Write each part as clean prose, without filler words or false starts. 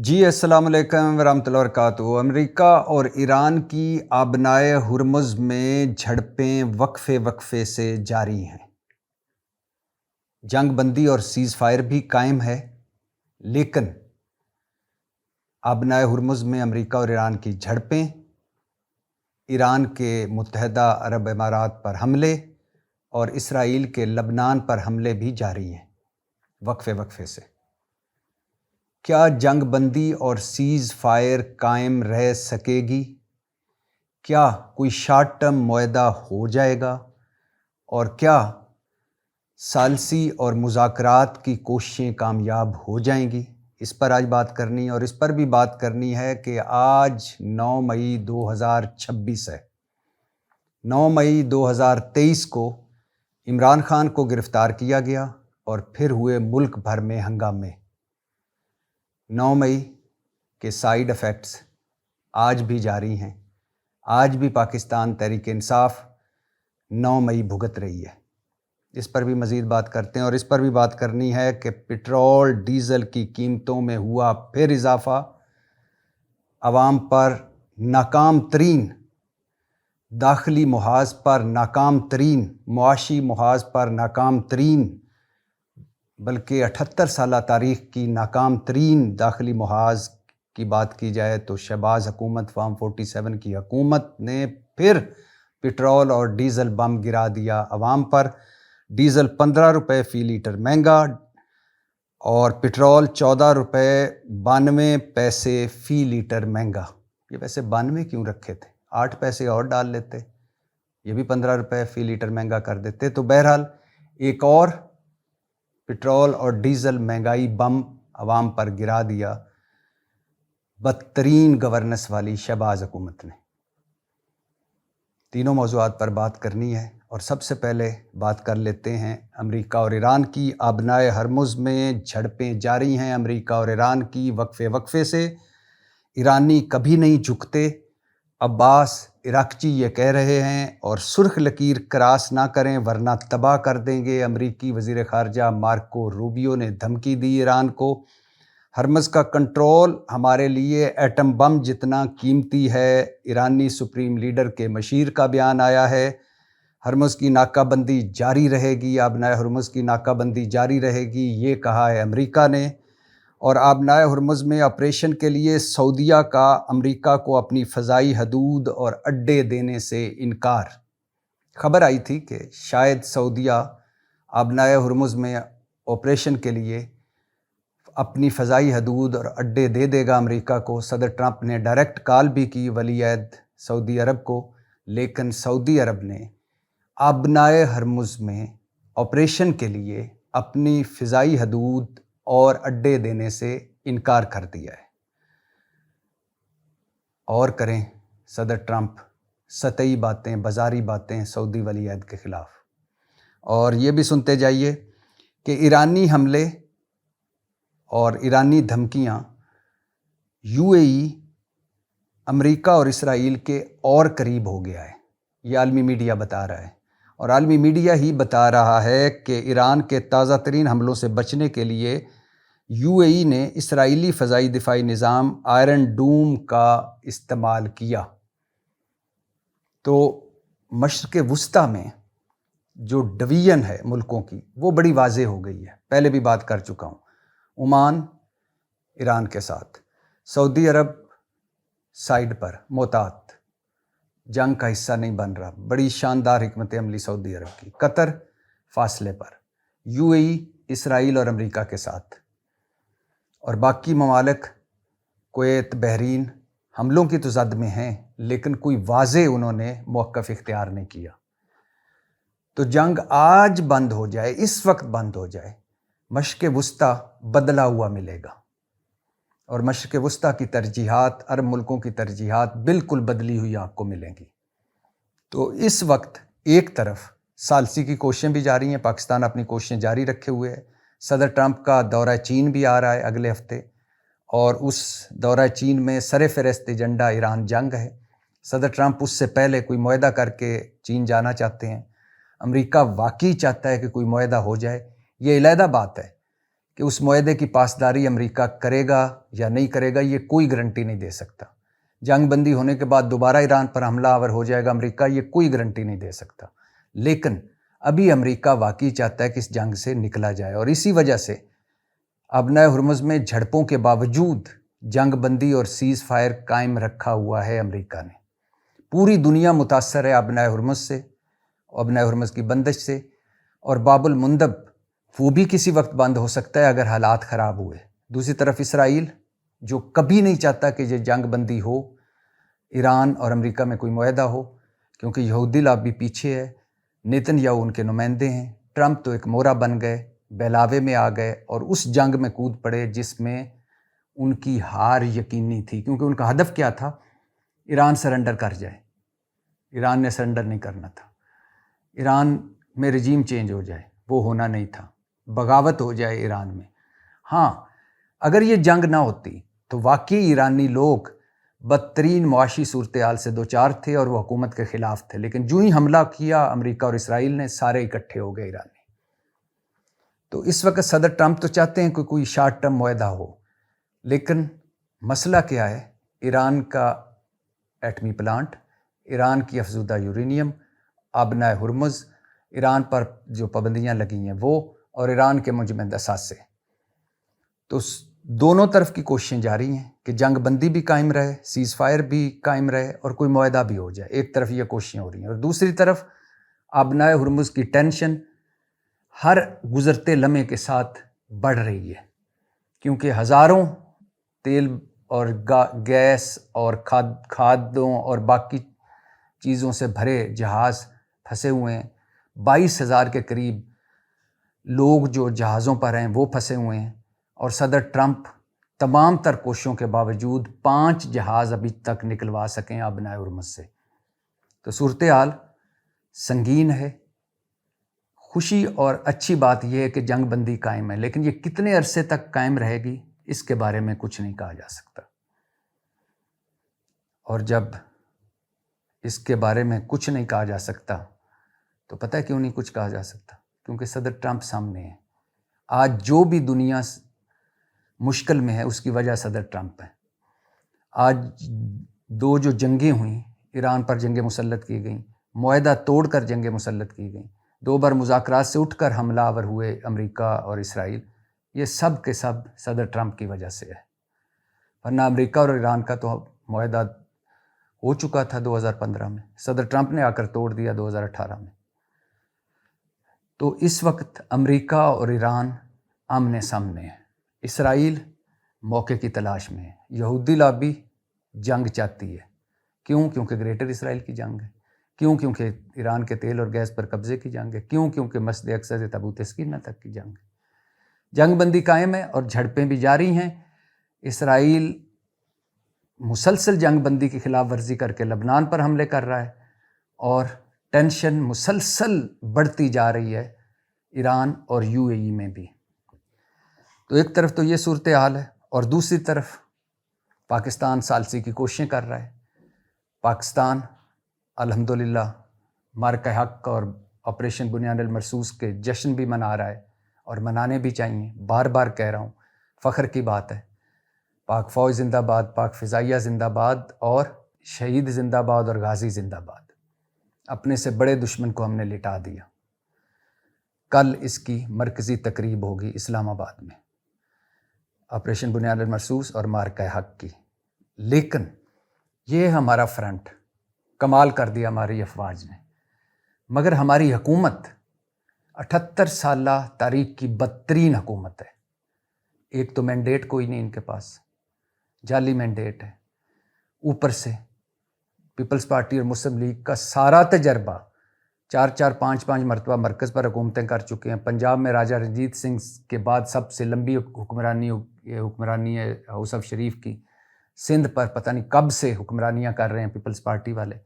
جی السلام علیکم ورحمۃ اللہ وبرکاتہ۔ امریکہ اور ایران کی آبنائے ہرمز میں جھڑپیں وقفے سے جاری ہیں۔ جنگ بندی اور سیز فائر بھی قائم ہے، لیکن آبنائے ہرمز میں امریکہ اور ایران کی جھڑپیں، ایران کے متحدہ عرب امارات پر حملے اور اسرائیل کے لبنان پر حملے بھی جاری ہیں وقفے سے۔ کیا جنگ بندی اور سیز فائر قائم رہ سکے گی؟ کیا کوئی شارٹ ٹرم معاہدہ ہو جائے گا؟ اور کیا ثالثی اور مذاکرات کی کوششیں کامیاب ہو جائیں گی؟ اس پر آج بات کرنی ہے، اور اس پر بھی بات کرنی ہے کہ آج 9 مئی 2026 ہے۔ 9 مئی 2023 کو عمران خان کو گرفتار کیا گیا اور پھر ہوئے ملک بھر میں ہنگامے۔ 9 مئی کے سائیڈ ایفیکٹس آج بھی جاری ہیں۔ آج بھی پاکستان تحریک انصاف 9 مئی بھگت رہی ہے۔ اس پر بھی مزید بات کرتے ہیں، اور اس پر بھی بات کرنی ہے کہ پٹرول ڈیزل کی قیمتوں میں ہوا پھر اضافہ، عوام پر ناکام ترین داخلی محاذ پر ناکام ترین معاشی محاذ پر ناکام ترین، بلکہ 78 سالہ تاریخ کی ناکام ترین داخلی محاذ کی بات کی جائے تو شہباز حکومت فارم 47 کی حکومت نے پھر پٹرول اور ڈیزل بم گرا دیا عوام پر۔ ڈیزل 15 روپے فی لیٹر مہنگا اور پٹرول 14 روپے 92 پیسے فی لیٹر مہنگا۔ یہ ویسے 92 کیوں رکھے تھے؟ 8 پیسے اور ڈال لیتے، یہ بھی 15 روپے فی لیٹر مہنگا کر دیتے۔ تو بہرحال ایک اور پٹرول اور ڈیزل مہنگائی بم عوام پر گرا دیا بدترین گورننس والی شہباز حکومت نے۔ تینوں موضوعات پر بات کرنی ہے، اور سب سے پہلے بات کر لیتے ہیں امریکہ اور ایران کی۔ آبنائے ہرمز میں جھڑپیں جاری ہیں امریکہ اور ایران کی وقفے سے۔ ایرانی کبھی نہیں جھکتے، عباس عراقچی یہ کہہ رہے ہیں، اور سرخ لکیر کراس نہ کریں ورنہ تباہ کر دیں گے۔ امریکی وزیر خارجہ مارکو روبیو نے دھمکی دی ایران کو۔ ہرمز کا کنٹرول ہمارے لیے ایٹم بم جتنا قیمتی ہے، ایرانی سپریم لیڈر کے مشیر کا بیان آیا ہے۔ ہرمز کی ناکہ بندی جاری رہے گی، آبنائے ہرمز کی ناکہ بندی جاری رہے گی، یہ کہا ہے امریکہ نے۔ اور آبنائے ہرمز میں آپریشن کے لیے سعودیہ کا امریکہ کو اپنی فضائی حدود اور اڈے دینے سے انکار۔ خبر آئی تھی کہ شاید سعودیہ آبنائے ہرمز میں آپریشن کے لیے اپنی فضائی حدود اور اڈے دے دے گا امریکہ کو۔ صدر ٹرمپ نے ڈائریکٹ کال بھی کی ولی عہد سعودی عرب کو، لیکن سعودی عرب نے آبنائے ہرمز میں آپریشن کے لیے اپنی فضائی حدود اور اڈے دینے سے انکار کر دیا ہے۔ اور کریں صدر ٹرمپ سطحی باتیں، بازاری باتیں سعودی ولی عہد کے خلاف۔ اور یہ بھی سنتے جائیے کہ ایرانی حملے اور ایرانی دھمکیاں UAE امریکہ اور اسرائیل کے اور قریب ہو گیا ہے، یہ عالمی میڈیا بتا رہا ہے۔ اور عالمی میڈیا ہی بتا رہا ہے کہ ایران کے تازہ ترین حملوں سے بچنے کے لیے UAE نے اسرائیلی فضائی دفاعی نظام آئرن ڈوم کا استعمال کیا۔ تو مشرق وسطیٰ میں جو ڈویژن ہے ملکوں کی، وہ بڑی واضح ہو گئی ہے، پہلے بھی بات کر چکا ہوں۔ عمان ایران کے ساتھ، سعودی عرب سائیڈ پر محتاط، جنگ کا حصہ نہیں بن رہا، بڑی شاندار حکمت عملی سعودی عرب کی۔ قطر فاصلے پر، UAE اسرائیل اور امریکہ کے ساتھ، اور باقی ممالک کویت بحرین حملوں کی تو زد میں ہیں، لیکن کوئی واضح انہوں نے موقف اختیار نہیں کیا۔ تو جنگ آج بند ہو جائے، اس وقت بند ہو جائے، مشرق وسطیٰ بدلا ہوا ملے گا، اور مشرق وسطیٰ کی ترجیحات، عرب ملکوں کی ترجیحات بالکل بدلی ہوئی آپ کو ملیں گی۔ تو اس وقت ایک طرف ثالثی کی کوششیں بھی جاری ہیں، پاکستان اپنی کوششیں جاری رکھے ہوئے ہے۔ صدر ٹرمپ کا دورہ چین بھی آ رہا ہے اگلے ہفتے، اور اس دورہ چین میں سر فہرست ایجنڈا ایران جنگ ہے۔ صدر ٹرمپ اس سے پہلے کوئی معاہدہ کر کے چین جانا چاہتے ہیں۔ امریکہ واقعی چاہتا ہے کہ کوئی معاہدہ ہو جائے۔ یہ علیحدہ بات ہے کہ اس معاہدے کی پاسداری امریکہ کرے گا یا نہیں کرے گا یہ کوئی گارنٹی نہیں دے سکتا. جنگ بندی ہونے کے بعد دوبارہ ایران پر حملہ آور ہو جائے گا امریکہ، یہ کوئی گارنٹی نہیں دے سکتا. لیکن ابھی امریکہ واقعی چاہتا ہے کہ اس جنگ سے نکلا جائے، اور اسی وجہ سے ابنائے ہرمز میں جھڑپوں کے باوجود جنگ بندی اور سیز فائر قائم رکھا ہوا ہے امریکہ نے. پوری دنیا متاثر ہے ابنائے ہرمز سے، ابنائے ہرمز کی بندش سے، اور باب المندب وہ بھی کسی وقت بند ہو سکتا ہے اگر حالات خراب ہوئے. دوسری طرف اسرائیل جو کبھی نہیں چاہتا کہ یہ جنگ بندی ہو، ایران اور امریکہ میں کوئی معاہدہ ہو، کیونکہ یہودی لابی پیچھے ہے، نیتن یاہو ان کے نمائندے ہیں. ٹرمپ تو ایک مورا بن گئے، بہلاوے میں آ گئے اور اس جنگ میں کود پڑے جس میں ان کی ہار یقینی تھی، کیونکہ ان کا ہدف کیا تھا؟ ایران سرنڈر کر جائے. ایران نے سرنڈر نہیں کرنا تھا. ایران میں رجیم چینج ہو جائے، وہ ہونا نہیں تھا. بغاوت ہو جائے ایران میں. ہاں، اگر یہ جنگ نہ ہوتی تو واقعی ایرانی لوگ بدترین معاشی صورتحال سے دوچار تھے اور وہ حکومت کے خلاف تھے. لیکن جو ہی حملہ کیا امریکہ اور اسرائیل نے، سارے اکٹھے ہو گئے ایرانی. تو اس وقت صدر ٹرمپ تو چاہتے ہیں کہ کوئی شارٹ ٹرم معاہدہ ہو، لیکن مسئلہ کیا ہے؟ ایران کا ایٹمی پلانٹ، ایران کی افزودہ یورینیم، آبنائے ہرمز، ایران پر جو پابندیاں لگی ہیں وہ، اور ایران کے منجمد اثاثے. تو دونوں طرف کی کوششیں جاری ہیں کہ جنگ بندی بھی قائم رہے، سیز فائر بھی قائم رہے اور کوئی معاہدہ بھی ہو جائے. ایک طرف یہ کوششیں ہو رہی ہیں، اور دوسری طرف آبنائے ہرمز کی ٹینشن ہر گزرتے لمحے کے ساتھ بڑھ رہی ہے، کیونکہ ہزاروں تیل اور گیس اور کھادوں اور باقی چیزوں سے بھرے جہاز پھنسے ہوئے ہیں. 22,000 کے قریب لوگ جو جہازوں پر ہیں وہ پھنسے ہوئے ہیں، اور صدر ٹرمپ تمام تر کوششوں کے باوجود 5 جہاز ابھی تک نکلوا سکیں آبنائے ہرمز سے. تو صورتحال سنگین ہے. خوشی اور اچھی بات یہ ہے کہ جنگ بندی قائم ہے، لیکن یہ کتنے عرصے تک قائم رہے گی اس کے بارے میں کچھ نہیں کہا جا سکتا. اور جب اس کے بارے میں کچھ نہیں کہا جا سکتا تو پتہ ہے کیوں نہیں کچھ کہا جا سکتا؟ کیونکہ صدر ٹرمپ سامنے ہے. آج جو بھی دنیا مشکل میں ہے اس کی وجہ صدر ٹرمپ ہے. آج 2 جو جنگیں ہوئیں، ایران پر جنگیں مسلط کی گئیں، معاہدہ توڑ کر جنگیں مسلط کی گئیں، 2 بار مذاکرات سے اٹھ کر حملہ آور ہوئے امریکہ اور اسرائیل، یہ سب کے سب صدر ٹرمپ کی وجہ سے ہے. ورنہ امریکہ اور ایران کا تو معاہدہ ہو چکا تھا 2015 میں، صدر ٹرمپ نے آ کر توڑ دیا 2018 میں. تو اس وقت امریکہ اور ایران آمنے سامنے ہے. اسرائیل موقع کی تلاش میں ہے. یہودی لابی جنگ چاہتی ہے. کیوں؟ کیونکہ گریٹر اسرائیل کی جنگ ہے. کیوں؟ کیونکہ ایران کے تیل اور گیس پر قبضے کی جنگ ہے. کیوں؟ کیونکہ مسجد اقصی سے تابوت سکینہ تک کی جنگ ہے. جنگ بندی قائم ہے اور جھڑپیں بھی جاری ہیں. اسرائیل مسلسل جنگ بندی کی خلاف ورزی کر کے لبنان پر حملے کر رہا ہے، اور ٹینشن مسلسل بڑھتی جا رہی ہے ایران اور UAE میں بھی. تو ایک طرف تو یہ صورتحال ہے، اور دوسری طرف پاکستان ثالثی کی کوششیں کر رہا ہے. پاکستان الحمدللہ معرکہ حق اور آپریشن بنیاد المرصوص کے جشن بھی منا رہا ہے، اور منانے بھی چاہیے. بار بار کہہ رہا ہوں، فخر کی بات ہے. پاک فوج زندہ باد، پاک فضائیہ زندہ باد، اور شہید زندہ باد اور غازی زندہ باد. اپنے سے بڑے دشمن کو ہم نے لٹا دیا. کل اس کی مرکزی تقریب ہوگی اسلام آباد میں، آپریشن بنیاد المرصوص اور معرکہ حق کی. لیکن یہ ہمارا فرنٹ کمال کر دیا ہماری افواج نے، مگر ہماری حکومت 78 سالہ تاریخ کی بدترین حکومت ہے. ایک تو مینڈیٹ کوئی نہیں ان کے پاس، جعلی مینڈیٹ ہے. اوپر سے پیپلز پارٹی اور مسلم لیگ کا سارا تجربہ 4-5 مرتبہ مرکز پر حکومتیں کر چکے ہیں. پنجاب میں راجہ رنجیت سنگھ کے بعد سب سے لمبی حکمرانی ہے ہاؤس آف شریف کی. سندھ پر پتہ نہیں کب سے حکمرانیاں کر رہے ہیں پیپلز پارٹی والے.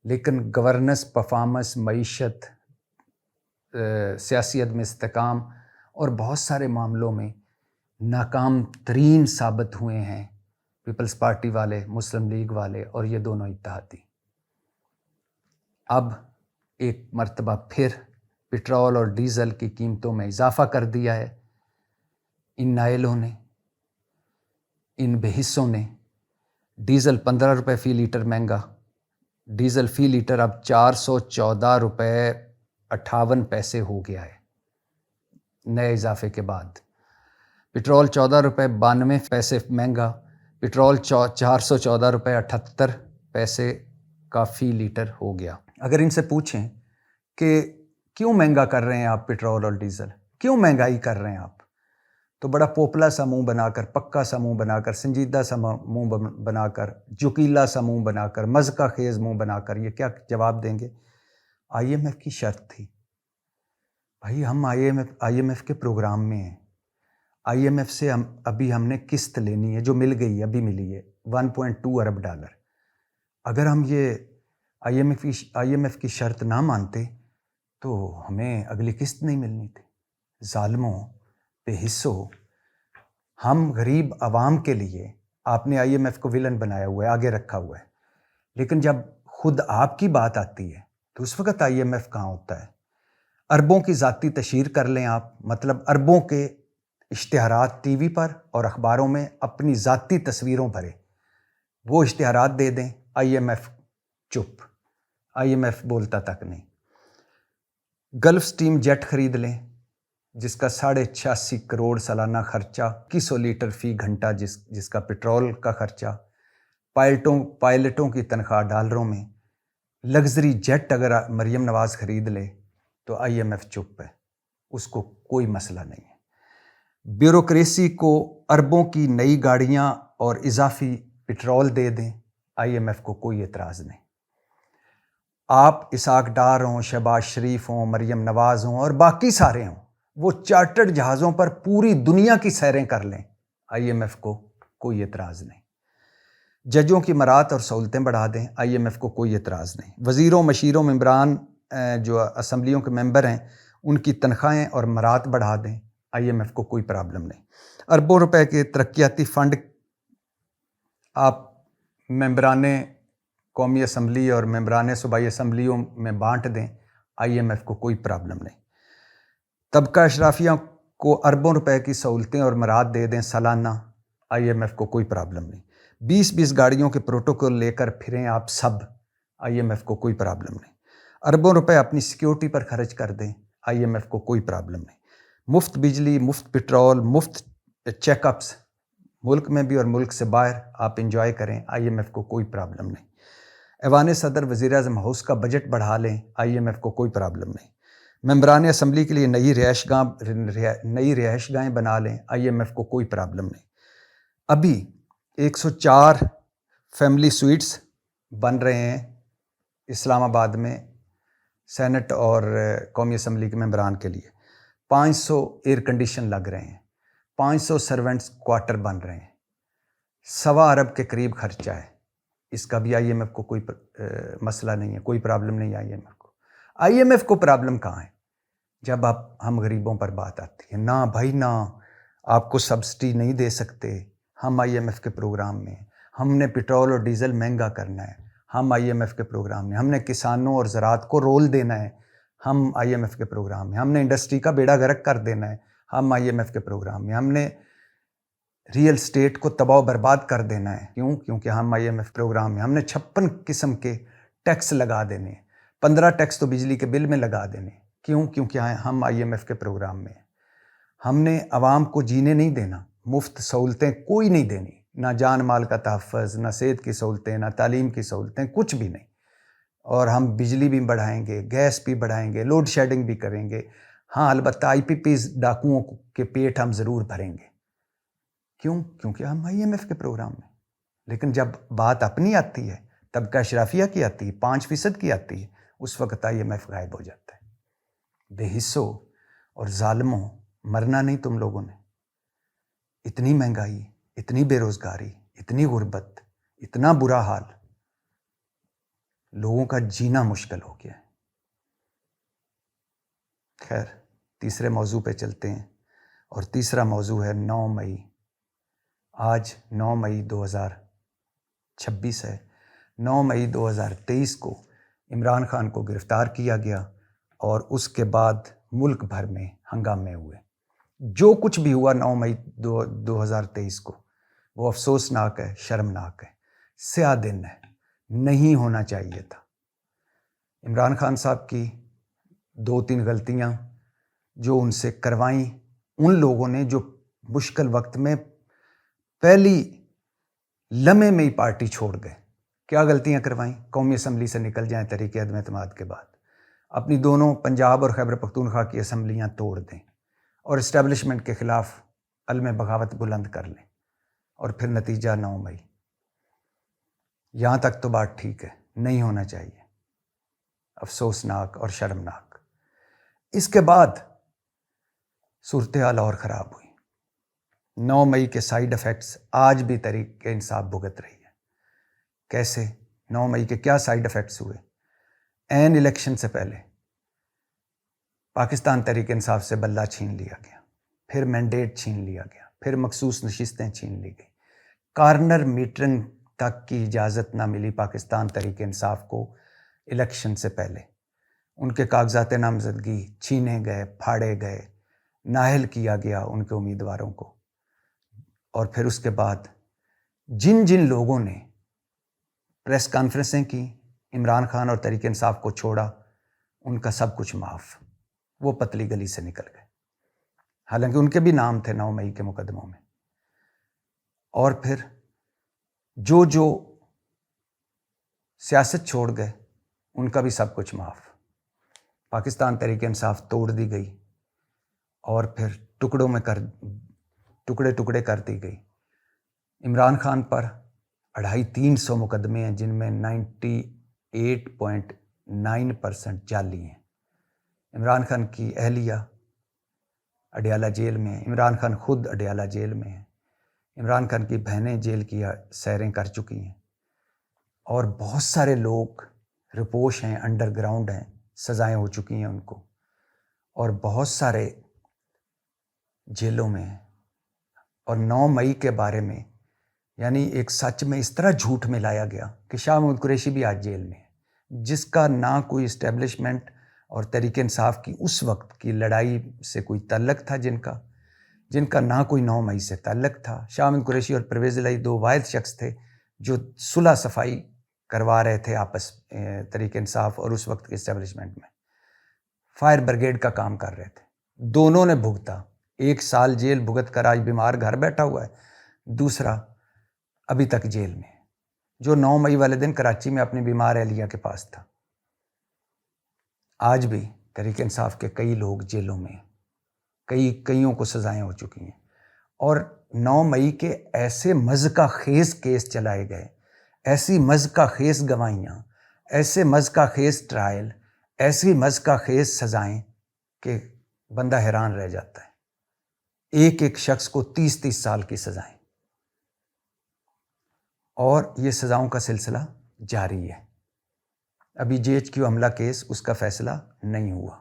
لیکن گورننس، پرفارمنس، معیشت، سیاسی عدم استحکام اور بہت سارے معاملوں میں ناکام ترین ثابت ہوئے ہیں پیپلز پارٹی والے، مسلم لیگ والے اور یہ دونوں اتحادی. اب ایک مرتبہ پھر پٹرول اور ڈیزل کی قیمتوں میں اضافہ کر دیا ہے. ان نائلوں نے، ان بے حصوں نے ڈیزل 15 روپے فی لیٹر مہنگا، ڈیزل فی لیٹر اب 414 روپے 58 پیسے ہو گیا ہے نئے اضافے کے بعد۔ پٹرول 14 روپے 92 پیسے مہنگا، پٹرول 414 روپے 78 پیسے کا فی لیٹر ہو گیا۔ اگر ان سے پوچھیں کہ کیوں مہنگا کر رہے ہیں آپ پٹرول اور ڈیزل، کیوں مہنگائی کر رہے ہیں آپ، تو بڑا پوپلا سا منہ بنا کر، پکا سا منہ بنا کر، سنجیدہ سا منہ بنا کر، جوکیلا سا منہ بنا کر، مذاق خیز منہ بنا کر یہ کیا جواب دیں گے؟ IMF کی شرط تھی بھائی، ہم IMF کے پروگرام میں ہیں، IMF سے ابھی ہم نے قسط لینی ہے جو مل گئی، ابھی ملی ہے 1.2 ارب ڈالر۔ اگر ہم یہ IMF کی شرط نہ مانتے تو ہمیں اگلی قسط نہیں ملنی تھی۔ ظالموں، بے حصوں، ہم غریب عوام کے لیے آپ نے IMF کو ولن بنایا ہوا ہے، آگے رکھا ہوا ہے، لیکن جب خود آپ کی بات آتی ہے تو اس وقت IMF کہاں ہوتا ہے؟ اربوں کی ذاتی تشہیر کر لیں آپ، مطلب اربوں کے اشتہارات ٹی وی پر اور اخباروں میں اپنی ذاتی تصویروں بھرے، وہ اشتہارات دے دیں، IMF چپ، IMF بولتا تک نہیں۔ گلف سٹیم جیٹ خرید لیں جس کا 86.5 کروڑ سالانہ خرچہ، 2100 لیٹر فی گھنٹہ جس کا پٹرول کا خرچہ، پائلٹوں کی تنخواہ ڈالروں میں، لگژری جیٹ اگر مریم نواز خرید لے تو IMF چپ ہے، اس کو کوئی مسئلہ نہیں ہے۔ بیوروکریسی کو اربوں کی نئی گاڑیاں اور اضافی پٹرول دے دیں، IMF کو کوئی اعتراض نہیں۔ آپ اسحاق ڈار ہوں، شہباز شریف ہوں، مریم نواز ہوں اور باقی سارے ہوں، وہ چارٹرڈ جہازوں پر پوری دنیا کی سیریں کر لیں، IMF کو کوئی اعتراض نہیں۔ ججوں کی مرات اور سہولتیں بڑھا دیں، IMF کو کوئی اعتراض نہیں۔ وزیروں، مشیروں، ممبران جو اسمبلیوں کے ممبر ہیں ان کی تنخواہیں اور مرات بڑھا دیں، IMF کو کوئی پرابلم نہیں۔ اربوں روپے کے ترقیاتی فنڈ آپ ممبران قومی اسمبلی اور ممبران صوبائی اسمبلیوں میں بانٹ دیں، IMF کو کوئی پرابلم نہیں۔ طبقہ اشرافیہ کو اربوں روپے کی سہولتیں اور مراد دے دیں سالانہ، IMF کو کوئی پرابلم نہیں۔ 20 گاڑیوں کے پروٹوکول لے کر پھریں آپ سب، IMF کو کوئی پرابلم نہیں۔ اربوں روپے اپنی سیکیورٹی پر خرچ کر دیں، IMF کو کوئی پرابلم نہیں۔ مفت بجلی، مفت پٹرول، مفت چیک اپس ملک میں بھی اور ملک سے باہر آپ انجوائے کریں، IMF کو کوئی پرابلم نہیں۔ ایوان صدر وزیر اعظم ہاؤس کا بجٹ بڑھا لیں، IMF کو کوئی پرابلم نہیں۔ ممبران اسمبلی کے لیے نئی رہائش گاہیں بنا لیں، IMF کو کوئی پرابلم نہیں۔ ابھی 104 فیملی سویٹس بن رہے ہیں اسلام آباد میں سینٹ اور قومی اسمبلی کے ممبران کے لیے، 500 ایئر کنڈیشن لگ رہے ہیں، 500 سرونٹس کوارٹر بن رہے ہیں، 1.25 ارب کے قریب خرچہ ہے، اس کا بھی IMF کو کوئی مسئلہ نہیں ہے، کوئی پرابلم نہیں ہے IMF کو پرابلم کہاں ہے جب ہم غریبوں پر بات آتی ہے؟ نہ بھائی نہ، آپ کو سبسڈی نہیں دے سکتے، ہم IMF کے پروگرام میں، ہم نے پٹرول اور ڈیزل مہنگا کرنا ہے، ہم IMF کے پروگرام میں، ہم نے کسانوں اور زراعت کو رول دینا ہے، ہم IMF کے پروگرام میں، ہم نے انڈسٹری کا بیڑا غرق کر دینا ہے، ہم IMF کے پروگرام میں، ہم نے ریئل اسٹیٹ کو تباہ و برباد کر دینا ہے، کیونکہ ہم IMF پروگرام میں، ہم نے 56 قسم کے ٹیکس لگا دینے ہیں، 15 ٹیکس تو بجلی کے بل میں لگا دینے، کیونکہ ہم IMF کے پروگرام میں ہیں۔ ہم نے عوام کو جینے نہیں دینا، مفت سہولتیں کوئی نہیں دینی، نہ جان مال کا تحفظ، نہ صحت کی سہولتیں، نہ تعلیم کی سہولتیں، کچھ بھی نہیں۔ اور ہم بجلی بھی بڑھائیں گے، گیس بھی بڑھائیں گے، لوڈ شیڈنگ بھی کریں گے، ہاں البتہ IPPs ڈاکوؤں کے پیٹ ہم ضرور بھریں گے، کیونکہ ہم IMF کے پروگرام میں۔ لیکن جب بات اپنی آتی ہے، طبقہ اشرافیہ کی آتی ہے، 5% کی آتی ہے، اس وقت IMF غائب ہو جاتا ہے۔ بے حصوں اور ظالموں، مرنا نہیں تم لوگوں نے، اتنی مہنگائی، اتنی بے روزگاری، اتنی غربت، اتنا برا حال، لوگوں کا جینا مشکل ہو گیا ہے۔ خیر، تیسرے موضوع پہ چلتے ہیں، اور تیسرا موضوع ہے 9 مئی۔ آج 9 مئی 2026 ہے۔ 9 مئی 2023 کو عمران خان کو گرفتار کیا گیا اور اس کے بعد ملک بھر میں ہنگامے ہوئے۔ جو کچھ بھی ہوا 9 مئی 2023 کو وہ افسوسناک ہے، شرمناک ہے، سیاہ دن ہے، نہیں ہونا چاہیے تھا۔ عمران خان صاحب کی 2-3 غلطیاں جو ان سے کروائیں ان لوگوں نے جو مشکل وقت میں پہلی لمحے میں ہی پارٹی چھوڑ گئے۔ کیا غلطیاں کروائیں؟ قومی اسمبلی سے نکل جائیں تحریک عدم اعتماد کے بعد، اپنی دونوں پنجاب اور خیبر پختونخوا کی اسمبلیاں توڑ دیں اور اسٹیبلشمنٹ کے خلاف علم بغاوت بلند کر لیں، اور پھر نتیجہ 9 مئی۔ یہاں تک تو بات ٹھیک ہے، نہیں ہونا چاہیے، افسوسناک اور شرمناک۔ اس کے بعد صورتحال اور خراب ہوئی۔ 9 مئی کے سائیڈ افیکٹس آج بھی تحریک انصاف بھگت رہی ہے۔ کیسے؟ 9 مئی کے کیا سائیڈ افیکٹس ہوئے؟ عین الیکشن سے پہلے پاکستان تحریک انصاف سے بلہ چھین لیا گیا، پھر مینڈیٹ چھین لیا گیا، پھر مخصوص نشستیں چھین لی گئی، کارنر میٹنگ تک کی اجازت نہ ملی پاکستان تحریک انصاف کو الیکشن سے پہلے۔ ان کے کاغذات نامزدگی چھینے گئے، پھاڑے گئے، نااہل کیا گیا ان کے امیدواروں کو۔ اور پھر اس کے بعد جن جن لوگوں نے پریس کانفرنسیں کی، عمران خان اور تحریک انصاف کو چھوڑا، ان کا سب کچھ معاف، وہ پتلی گلی سے نکل گئے، حالانکہ ان کے بھی نام تھے 9 مئی کے مقدموں میں۔ اور پھر جو سیاست چھوڑ گئے ان کا بھی سب کچھ معاف۔ پاکستان تحریک انصاف توڑ دی گئی اور پھر ٹکڑے ٹکڑے کر دی گئی۔ عمران خان پر 250-300 مقدمے ہیں جن میں 98.9% جعلی ہیں۔ عمران خان کی اہلیہ اڈیالہ جیل میں ہے، عمران خان خود اڈیالہ جیل میں ہے، عمران خان کی بہنیں جیل کی سیریں کر چکی ہیں، اور بہت سارے لوگ رپوش ہیں، انڈر گراؤنڈ ہیں، سزائیں ہو چکی ہیں ان کو، اور بہت سارے جیلوں میں ہیں۔ اور 9 مئی کے بارے میں یعنی ایک سچ میں اس طرح جھوٹ میں لایا گیا کہ شاہ محمود قریشی بھی آج جیل میں ہے، جس کا نہ کوئی اسٹیبلشمنٹ اور تحریک انصاف کی اس وقت کی لڑائی سے کوئی تعلق تھا، جن کا نہ کوئی 9 مئی سے تعلق تھا۔ شاہ محمود قریشی اور پرویز الہی 2 واحد شخص تھے جو صلح صفائی کروا رہے تھے آپس تحریک انصاف اور اس وقت کے اسٹیبلشمنٹ میں، فائر بریگیڈ کا کام کر رہے تھے۔ دونوں نے بھگتا، 1 سال جیل بھگت کر آج بیمار گھر بیٹھا ہوا ہے، دوسرا ابھی تک جیل میں، جو 9 مئی والے دن کراچی میں اپنی بیمار اہلیہ کے پاس تھا۔ آج بھی تحریک انصاف کے کئی لوگ جیلوں میں، کئیوں کو سزائیں ہو چکی ہیں، اور 9 مئی کے ایسے مضحکہ خیز کیس چلائے گئے، ایسی مضحکہ خیز گواہیاں، ایسے مضحکہ خیز ٹرائل، ایسی مضحکہ خیز سزائیں کہ بندہ حیران رہ جاتا ہے۔ ایک شخص کو 30 سال کی سزائیں، اور یہ سزاؤں کا سلسلہ جاری ہے۔ ابھی GHQ حملہ کیس، اس کا فیصلہ نہیں ہوا،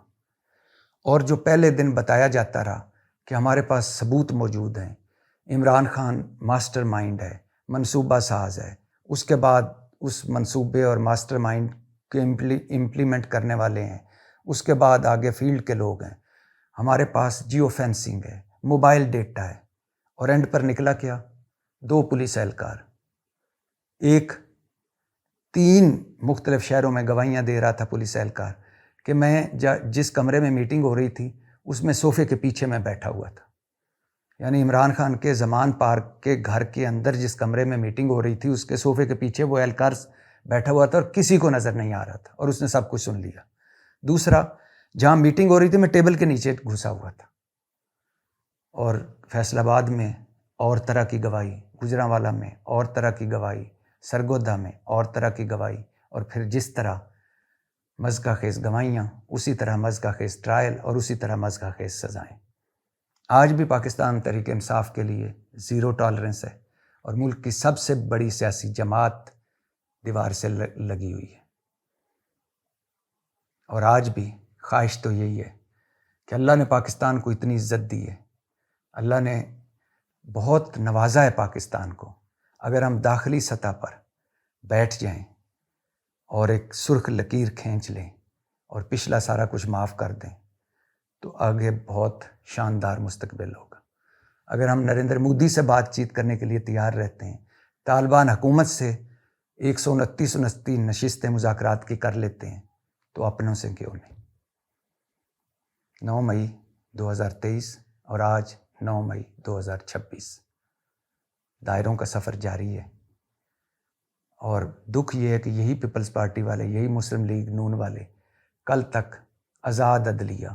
اور جو پہلے دن بتایا جاتا رہا کہ ہمارے پاس ثبوت موجود ہیں، عمران خان ماسٹر مائنڈ ہے، منصوبہ ساز ہے، اس کے بعد اس منصوبے اور ماسٹر مائنڈ کے امپلیمنٹ کرنے والے ہیں، اس کے بعد آگے فیلڈ کے لوگ ہیں، ہمارے پاس جیو فینسنگ ہے، موبائل ڈیٹا ہے، اور اینڈ پر نکلا کیا؟ 2 پولیس اہلکار، ایک 3 مختلف شہروں میں گواہیاں دے رہا تھا پولیس اہلکار کہ میں جس کمرے میں میٹنگ ہو رہی تھی اس میں صوفے کے پیچھے میں بیٹھا ہوا تھا۔ یعنی عمران خان کے زمان پارک کے گھر کے اندر جس کمرے میں میٹنگ ہو رہی تھی اس کے صوفے کے پیچھے وہ اہلکار بیٹھا ہوا تھا، اور کسی کو نظر نہیں آ رہا تھا، اور اس نے سب کچھ سن لیا۔ دوسرا، جہاں میٹنگ ہو رہی تھی میں ٹیبل کے نیچے گھسا ہوا تھا۔ اور فیصل آباد میں اور طرح کی گواہی، گجرانوالہ میں اور طرح کی گواہی، سرگودا میں اور طرح کی گواہی، اور پھر جس طرح مضحکہ خیز گواہیاں، اسی طرح مضحکہ خیز ٹرائل، اور اسی طرح مضحکہ خیز سزائیں۔ آج بھی پاکستان تحریک انصاف کے لیے 0 ٹالرنس ہے، اور ملک کی سب سے بڑی سیاسی جماعت دیوار سے لگی ہوئی ہے۔ اور آج بھی خواہش تو یہی ہے کہ اللہ نے پاکستان کو اتنی عزت دی ہے، اللہ نے بہت نوازا ہے پاکستان کو، اگر ہم داخلی سطح پر بیٹھ جائیں اور ایک سرخ لکیر کھینچ لیں اور پچھلا سارا کچھ معاف کر دیں تو آگے بہت شاندار مستقبل ہوگا۔ اگر ہم نریندر مودی سے بات چیت کرنے کے لیے تیار رہتے ہیں، طالبان حکومت سے 129 نشستیں مذاکرات کی کر لیتے ہیں، تو اپنوں سے کیوں نہیں؟ 9 مئی 2023 اور آج 9 مئی 2026، دائروں کا سفر جاری ہے۔ اور دکھ یہ ہے کہ یہی پیپلز پارٹی والے، یہی مسلم لیگ نون والے کل تک آزاد عدلیہ،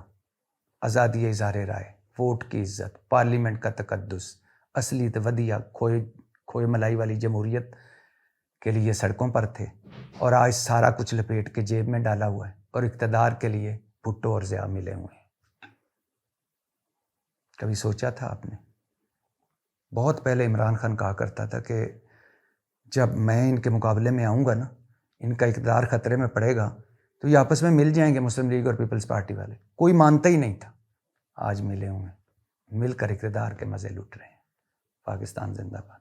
آزادی اظہار رائے، ووٹ کی عزت، پارلیمنٹ کا تقدس، اصلیت ودیہ، کھوئے ملائی والی جمہوریت کے لیے سڑکوں پر تھے، اور آج سارا کچھ لپیٹ کے جیب میں ڈالا ہوا ہے اور اقتدار کے لیے بھٹو اور ضیاء ملے ہوئے ہیں۔ کبھی سوچا تھا آپ نے؟ بہت پہلے عمران خان کہا کرتا تھا کہ جب میں ان کے مقابلے میں آؤں گا نا، ان کا اقتدار خطرے میں پڑے گا، تو یہ آپس میں مل جائیں گے مسلم لیگ اور پیپلز پارٹی والے۔ کوئی مانتا ہی نہیں تھا، آج ملے ہوئے، مل کر اقتدار کے مزے لوٹ رہے ہیں۔ پاکستان زندہ باد۔